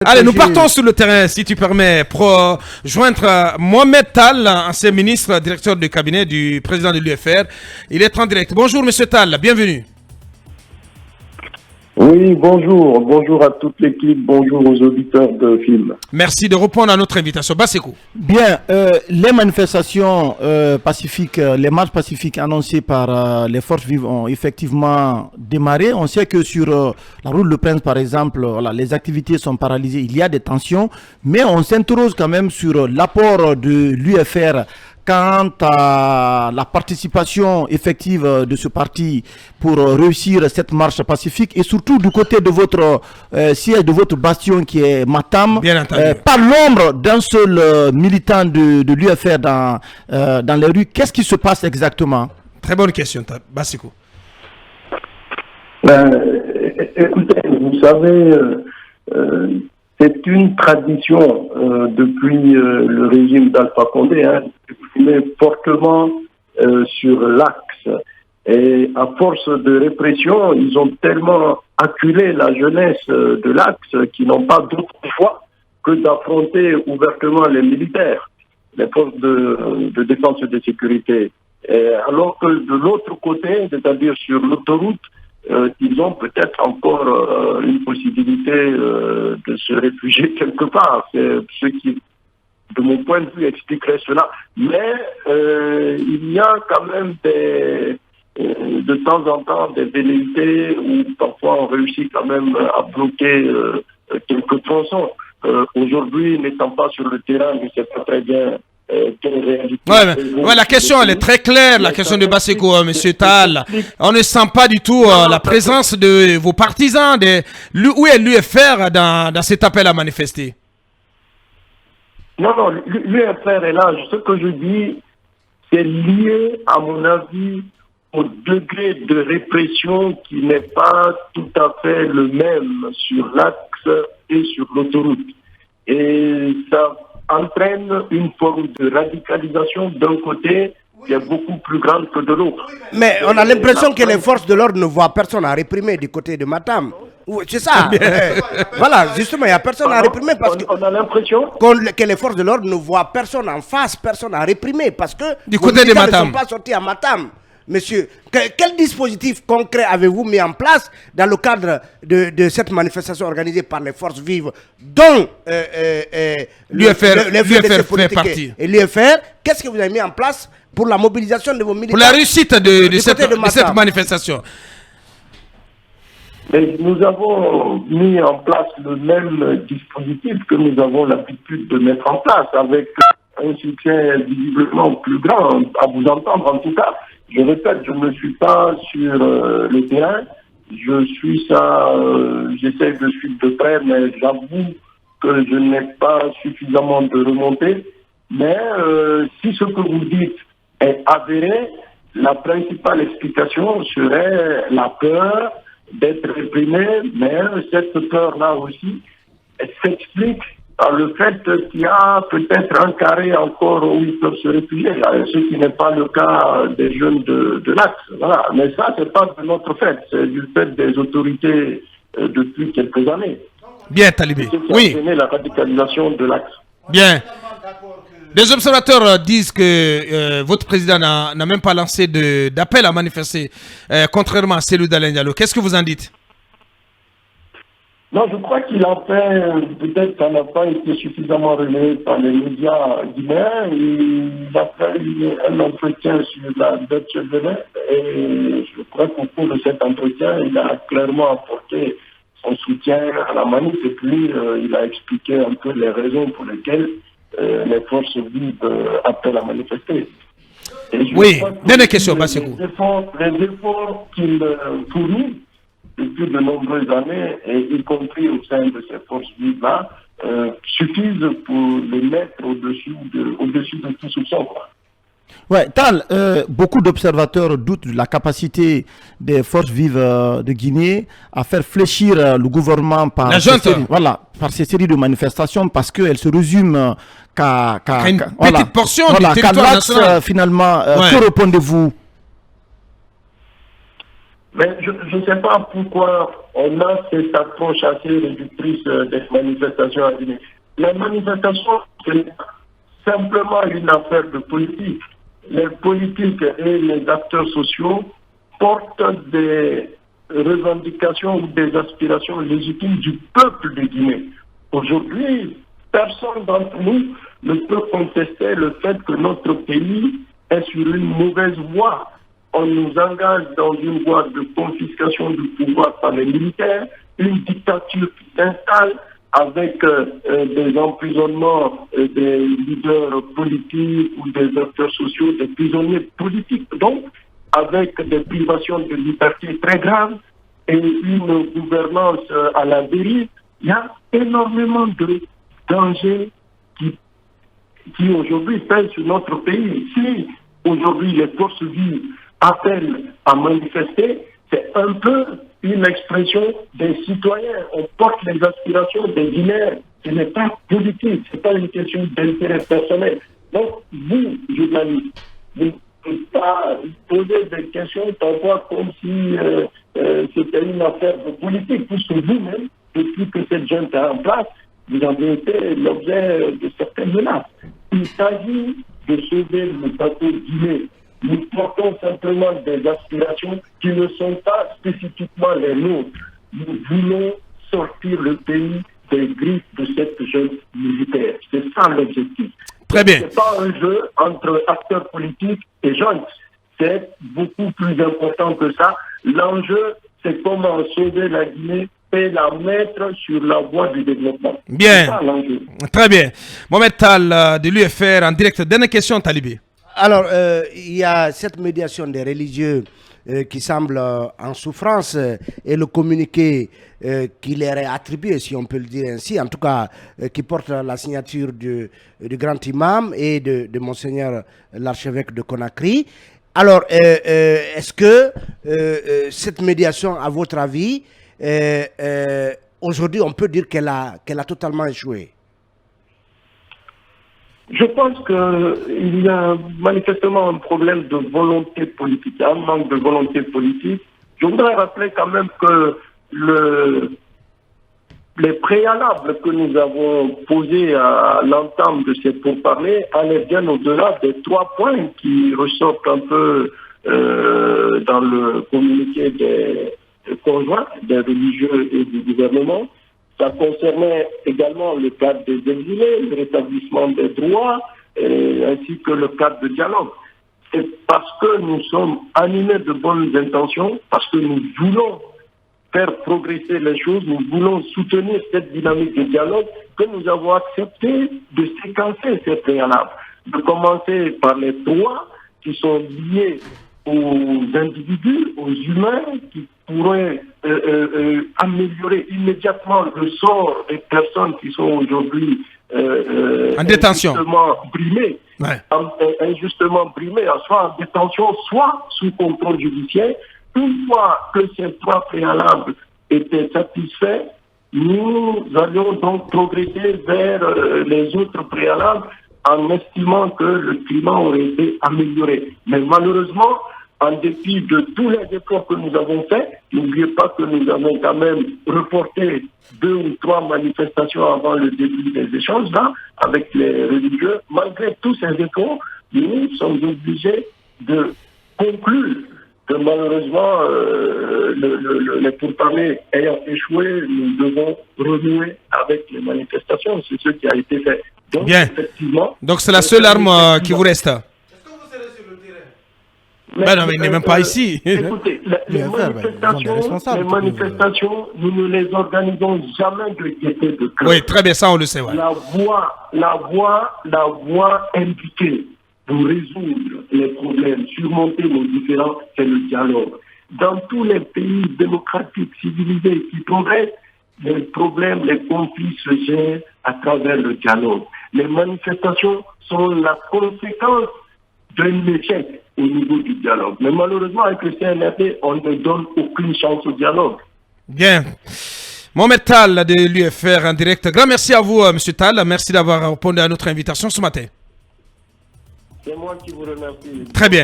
Allez, nous partons sur le terrain, si tu permets, pour joindre Mohamed Tal, ancien ministre, directeur du cabinet du président de l'UFR. Il est en direct. Bonjour, monsieur Tal, bienvenue. Oui, bonjour. Bonjour à toute l'équipe. Bonjour aux auditeurs de film. Merci de répondre à notre invitation. Basekou. Bien, les manifestations pacifiques, les marches pacifiques annoncées par les forces vives ont effectivement démarré. On sait que sur la route de Prince, par exemple, voilà, les activités sont paralysées, il y a des tensions, mais on s'interroge quand même sur l'apport de l'UFR quant à la participation effective de ce parti pour réussir cette marche pacifique et surtout du côté de votre siège, de votre bastion qui est Matam, par l'ombre d'un seul militant de l'UFR dans les rues. Qu'est-ce qui se passe exactement? Très bonne question, Basekou. Écoutez, vous savez, c'est une tradition depuis le régime d'Alpha Condé, mais fortement sur l'axe. Et à force de répression, ils ont tellement acculé la jeunesse de l'axe qu'ils n'ont pas d'autre choix que d'affronter ouvertement les militaires, les forces de défense et de sécurité. Et alors que de l'autre côté, c'est-à-dire sur l'autoroute, ils ont peut-être encore une possibilité de se réfugier quelque part. C'est ce qui, de mon point de vue, expliquerait cela. Mais il y a quand même de temps en temps des velléités où parfois on réussit quand même à bloquer quelques tronçons. Aujourd'hui, n'étant pas sur le terrain, je ne sais pas très bien la question elle est très claire, la question de Basekou, monsieur Tal. On ne sent pas du tout la présence de vos partisans. Où est l'UFR dans cet appel à manifester? Non, l'UFR est là. Ce que je dis, c'est lié, à mon avis, au degré de répression qui n'est pas tout à fait le même sur l'axe et sur l'autoroute. Et ça entraîne une forme de radicalisation d'un côté qui est beaucoup plus grande que de l'autre. Mais on a l'impression que les forces de l'ordre ne voient personne à réprimer du côté de Matam. C'est ça. Voilà, justement, il n'y a personne à réprimer parce que on a l'impression que les forces de l'ordre ne voient personne en face, personne à réprimer parce que du côté de Matam, ne sont pas sortis à Matam. Monsieur, quel dispositif concret avez-vous mis en place dans le cadre de cette manifestation organisée par les forces vives dont l'UFR fait partie? Et l'UFR, qu'est-ce que vous avez mis en place pour la mobilisation de vos militants? Pour la réussite de cette manifestation. Mais nous avons mis en place le même dispositif que nous avons l'habitude de mettre en place avec un succès visiblement plus grand, à vous entendre en tout cas. Je répète, je ne suis pas sur le terrain, je suis ça, j'essaie de suivre de près, mais j'avoue que je n'ai pas suffisamment de remontée. Mais si ce que vous dites est avéré, la principale explication serait la peur d'être réprimé, mais cette peur-là aussi, elle s'explique par le fait qu'il y a peut-être un carré encore où ils peuvent se réfugier, ce qui n'est pas le cas des jeunes de l'Axe. Voilà. Mais ça, ce n'est pas de notre fait, c'est du fait des autorités depuis quelques années. Bien, Talibé. Oui. La radicalisation de l'Axe. Bien. Des observateurs disent que votre président n'a même pas lancé d'appel à manifester, contrairement à celui d'Alain Diallo. Qu'est-ce que vous en dites? Non, je crois qu'il a fait, peut-être ça n'a pas été suffisamment relayé par les médias guinéens. Il a fait un entretien sur la Deutsche Welle et je crois qu'au cours de cet entretien, il a clairement apporté son soutien à la manif et puis il a expliqué un peu les raisons pour lesquelles les forces vives appellent à manifester. Oui, dernière question, Basekou. Les efforts qu'il fournit depuis de nombreuses années, et y compris au sein de ces forces vives-là, suffisent pour les mettre au-dessus de tout soupçon. Ouais, Tal, beaucoup d'observateurs doutent de la capacité des forces vives de Guinée à faire fléchir le gouvernement par ces séries de manifestations parce qu'elles se résument qu'à une petite portion du territoire national. Finalement, que répondez-vous? Mais je ne sais pas pourquoi on a cette approche assez réductrice des manifestations à Guinée. Les manifestations, c'est simplement une affaire de politique. Les politiques et les acteurs sociaux portent des revendications ou des aspirations légitimes du peuple de Guinée. Aujourd'hui, personne d'entre nous ne peut contester le fait que notre pays est sur une mauvaise voie. On nous engage dans une voie de confiscation du pouvoir par les militaires, une dictature qui s'installe avec des emprisonnements des leaders politiques ou des acteurs sociaux, des prisonniers politiques, donc avec des privations de liberté très graves et une gouvernance à la dérive. Il y a énormément de dangers qui aujourd'hui pèsent sur notre pays. Si aujourd'hui les forces vives appellent à manifester, c'est un peu une expression des citoyens. On porte les aspirations des Guinéens. Ce n'est pas politique, ce n'est pas une question d'intérêt personnel. Donc, vous, journalistes, vous ne pouvez pas poser des questions parfois comme si c'était une affaire de politique, puisque vous-même, depuis que cette junte est en place, vous avez été l'objet de certaines menaces. Il s'agit de sauver le bateau Guinée. Nous portons simplement des aspirations qui ne sont pas spécifiquement les nôtres. Nous voulons sortir le pays des griffes de cette jeune militaire. C'est ça l'objectif. Très bien. Ce n'est pas un jeu entre acteurs politiques et jeunes. C'est beaucoup plus important que ça. L'enjeu, c'est comment sauver la Guinée et la mettre sur la voie du développement. Bien. C'est ça l'enjeu. Très bien. Mohamed Tal de l'UFR en direct. Dernière question, Talibé. Alors, il y a cette médiation des religieux qui semble en souffrance et le communiqué qui leur est attribué, si on peut le dire ainsi, en tout cas qui porte la signature du grand imam et de Monseigneur l'archevêque de Conakry. Alors, est-ce que cette médiation, à votre avis, aujourd'hui, on peut dire qu'elle a totalement échoué? Je pense qu'il y a manifestement un problème de volonté politique, un manque de volonté politique. Je voudrais rappeler quand même que les préalables que nous avons posés à l'entame de ces pourparlers allaient bien au-delà des 3 points qui ressortent un peu dans le communiqué des conjoints, des religieux et du gouvernement. Ça concernait également le cadre des exilés, le rétablissement des droits, ainsi que le cadre de dialogue. C'est parce que nous sommes animés de bonnes intentions, parce que nous voulons faire progresser les choses, nous voulons soutenir cette dynamique de dialogue, que nous avons accepté de séquencer ces préalables. De commencer par les droits qui sont liés aux individus, aux humains, qui pourraient améliorer immédiatement le sort des personnes qui sont aujourd'hui en détention, injustement brimées, soit en détention, soit sous contrôle judiciaire. Une fois que ces 3 préalables étaient satisfaits, nous allions donc progresser vers les autres préalables en estimant que le climat aurait été amélioré. Mais malheureusement, en dépit de tous les efforts que nous avons faits, n'oubliez pas que nous avons quand même reporté 2 ou 3 manifestations avant le début des échanges là, avec les religieux. Malgré tous ces efforts, nous sommes obligés de conclure que malheureusement, les pourparlers ayant échoué, nous devons renouer avec les manifestations. C'est ce qui a été fait. Donc, bien. Effectivement, donc c'est la seule arme qui vous reste. Est-ce que vous serez sur le terrain? Ben non, mais il n'est même pas ici. Écoutez, les manifestations, nous ne les organisons jamais de gaieté de cœur. Oui, très bien, ça on le sait. Ouais. La voie indiquée pour résoudre les problèmes, surmonter nos différends, c'est le dialogue. Dans tous les pays démocratiques, civilisés qui progressent, les problèmes, les conflits se gèrent à travers le dialogue. Les manifestations sont la conséquence d'un échec au niveau du dialogue. Mais malheureusement, avec le CNRD, on ne donne aucune chance au dialogue. Bien. Mohamed Tal de l'UFR en direct. Grand merci à vous, M. Tal. Merci d'avoir répondu à notre invitation ce matin. C'est moi qui vous remercie. Très bien.